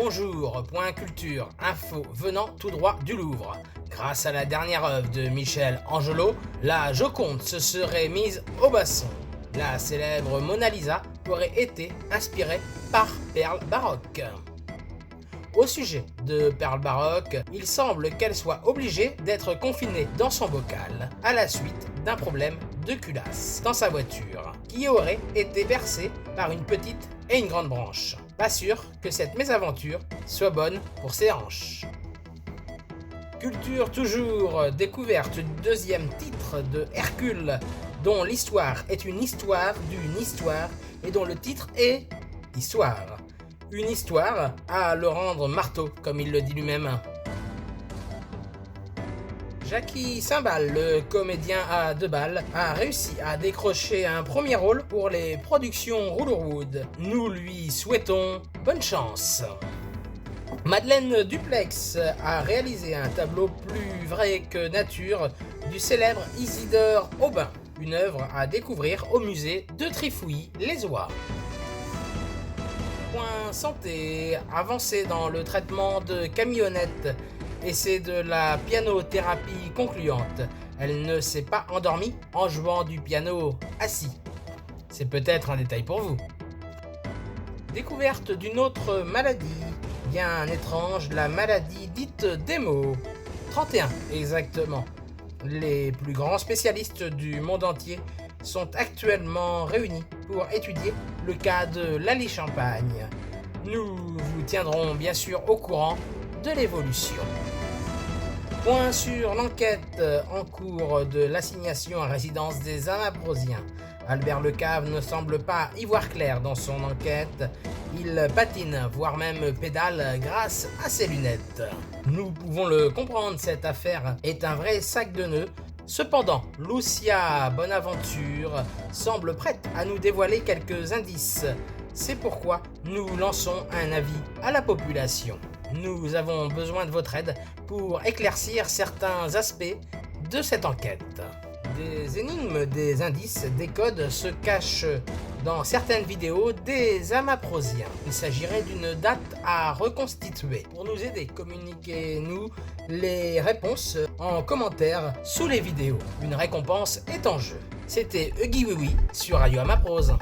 Bonjour, point culture, info venant tout droit du Louvre. Grâce à la dernière œuvre de Michel Angelo, la Joconde se serait mise au basson. La célèbre Mona Lisa aurait été inspirée par perles baroques. Au sujet de perles baroques, il semble qu'elle soit obligée d'être confinée dans son bocal à la suite d'un problème de culasse dans sa voiture, qui aurait été percée par une petite et une grande branche. Pas sûr que cette mésaventure soit bonne pour ses hanches. Culture toujours, découverte du deuxième titre de Hercule, dont l'histoire est une histoire d'une histoire et dont le titre est Histoire. Une histoire à le rendre marteau, comme il le dit lui-même. Jackie Cymbal, le comédien à deux balles, a réussi à décrocher un premier rôle pour les productions Rouleauwood. Nous lui souhaitons bonne chance. Madeleine Duplex a réalisé un tableau plus vrai que nature du célèbre Isidore Aubin, une œuvre à découvrir au musée de Trifouilly-les-Oies. Point santé, avancée dans le traitement de camionnettes, et c'est de la pianothérapie concluante. Elle ne s'est pas endormie en jouant du piano assis. C'est peut-être un détail pour vous. Découverte d'une autre maladie, bien étrange, la maladie dite d'Emo. 31 exactement. Les plus grands spécialistes du monde entier sont actuellement réunis pour étudier le cas de Lali Champagne. Nous vous tiendrons bien sûr au courant de l'évolution. Point sur l'enquête en cours de l'assignation à résidence des Amabrosiens. Albert Lecave ne semble pas y voir clair dans son enquête. Il patine, voire même pédale grâce à ses lunettes. Nous pouvons le comprendre, cette affaire est un vrai sac de nœuds. Cependant, Lucia Bonaventure semble prête à nous dévoiler quelques indices. C'est pourquoi nous lançons un avis à la population. Nous avons besoin de votre aide pour éclaircir certains aspects de cette enquête. Des énigmes, des indices, des codes se cachent dans certaines vidéos des Amaprosiens. Il s'agirait d'une date à reconstituer. Pour nous aider, communiquez-nous les réponses en commentaire sous les vidéos. Une récompense est en jeu. C'était Huggy Oui Oui sur Radio Amaprose.